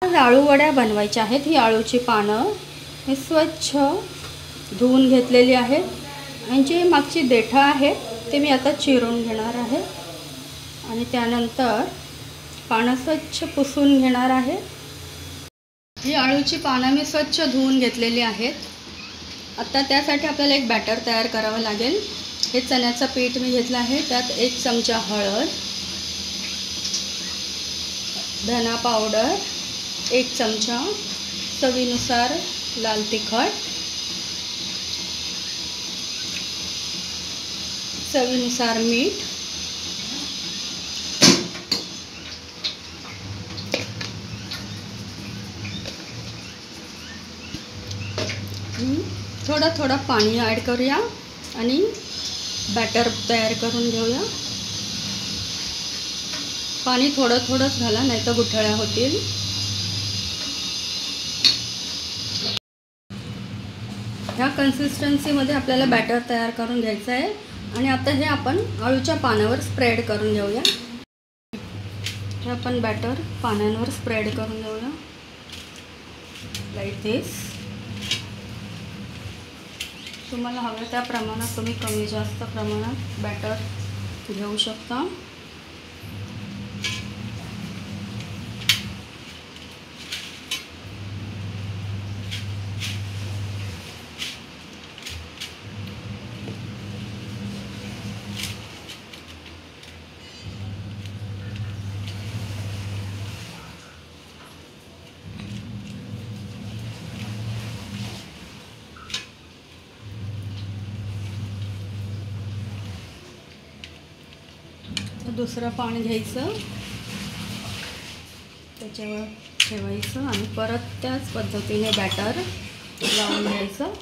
आज आळू वड्या बनवायच्या आहेत। ही आळूची पानं हे स्वच्छ धुवून घेतलेली आहेत आणि जी मागची देठं आहेत ते मी आता चिरून घेणार आहे आणि त्यानंतर पानं स्वच्छ पुसून घेणार आहे। ही आळूची पानं मी स्वच्छ धुवून घेतलेली आहेत। आता त्यासाठी आपल्याला एक बॅटर तयार करावं लागेल। हे चण्याचं पीठ मी घेतलं आहे, त्यात 1 चमचा हळद, धना पावडर 1 चमचा, चवीनुसार लाल तिखट, चवीनुसार मीठ, थोडं थोडं पाणी ॲड करूया आणि बॅटर तयार करून घेऊया। पाणी थोडं थोडंच घाला, नाही तर गुठळ्या होतील। ह्या कन्सिस्टन्सीमध्ये आपल्याला बॅटर तयार करून घ्यायचं आहे आणि आता हे आपण आळूच्या पानावर स्प्रेड करून घेऊया। हे आपण बॅटर पानांवर स्प्रेड करून घेऊया लाईक दिस। तुम्हाला हवं त्या प्रमाणात तुम्ही कमी जास्त प्रमाणात बॅटर घेऊ शकता। दुसरं पाणी घ्यायचं, त्याच्यावर ठेवायचं आणि परत त्याच पद्धतीने बॅटर लावून घ्यायचं।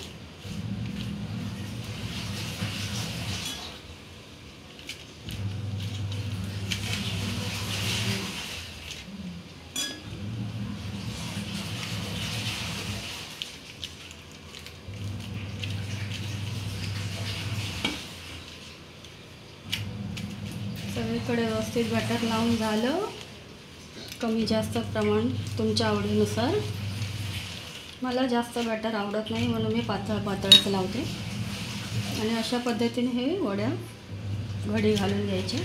सगळीकडे व्यवस्थित बॅटर लावून झालं। कमी जास्त प्रमाण तुमच्या आवडीनुसार। मला जास्त बॅटर आवडत नाही म्हणून मी पातळ पातळच लावते आणि अशा पद्धतीने हे वड्या घडी घालून घ्यायचे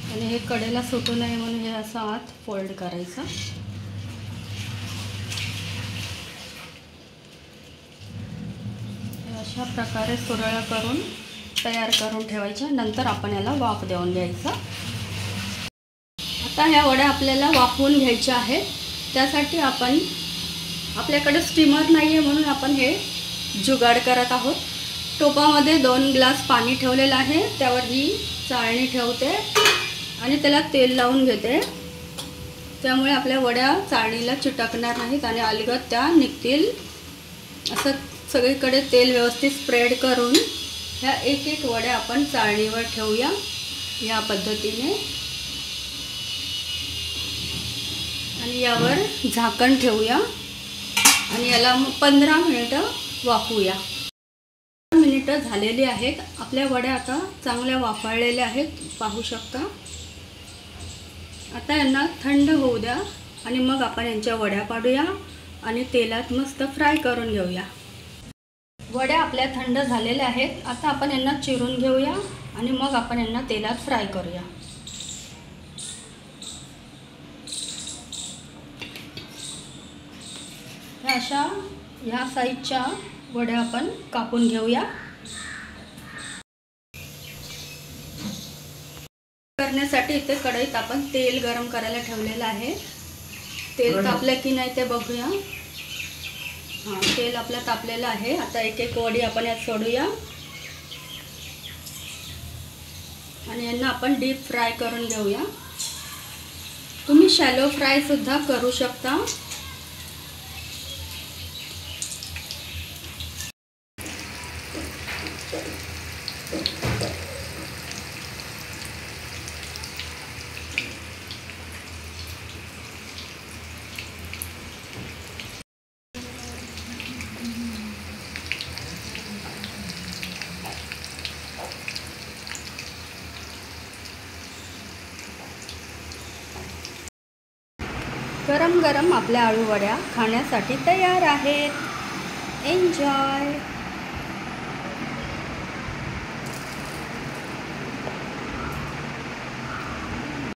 आणि हे कडेला सुटू नये म्हणून हे असं आत फोल्ड करायचं। अशा प्रकारे सुरळ करून तयार करून ठेवायच्या। नंतर आपण याला वाफ देऊन घ्यायचं। आता ह्या वड्या आपल्याला वाफवून घ्यायच्या आहेत। त्यासाठी आपण आपल्याकडे स्टीमर नाही आहे म्हणून आपण हे जुगाड करत आहोत। टोपामध्ये 2 ग्लास पाणी ठेवलेलं आहे, त्यावर ही चाळणी ठेवते आणि त्याला तेल लावून घेते। त्यामुळे आपल्या वड्या चाळणीला चिटकणार नाहीत आणि अलगद त्या निघतील। असं सगळीकडे तेल व्यवस्थित स्प्रेड करून ह्या एक वड्या आपण चाळणीवर ठेवूया या पद्धतीने आणि यावर झाकण ठेवूया आणि याला 15 मिनिटं वाफवूया। 15 मिनिटं झालेली आहेत। आपल्या वड्या आता चांगल्या वाफळलेल्या आहेत, पाहू शकता। आता यांना थंड होऊ द्या आणि मग आपण यांच्या वड्या पाडूया आणि तेलात मस्त फ्राय करून घेऊया। वड्या आपल्या थंड झालेल्या आहेत। आता आपण यांना चिरून घेऊया आणि मग आपण यांना तेलात फ्राय करूया। अशा ह्या साईजच्या वड्या आपण कापून घेऊया। करण्यासाठी इथे कढईत आपण तेल गरम करायला ठेवलेलं आहे। तेल तापलं की नाही ते बघूया। हां, तेल आपलं तापलेलं आहे। आता एक वडी आपण यात सोडूया आणि यांना आपण डीप फ्राय करून घेऊया। तुम्ही शॅलो फ्राय सुद्धा करू शकता। गरम गरम आपल्या आळू वड्या खाण्यासाठी तयार आहेत. एन्जॉय.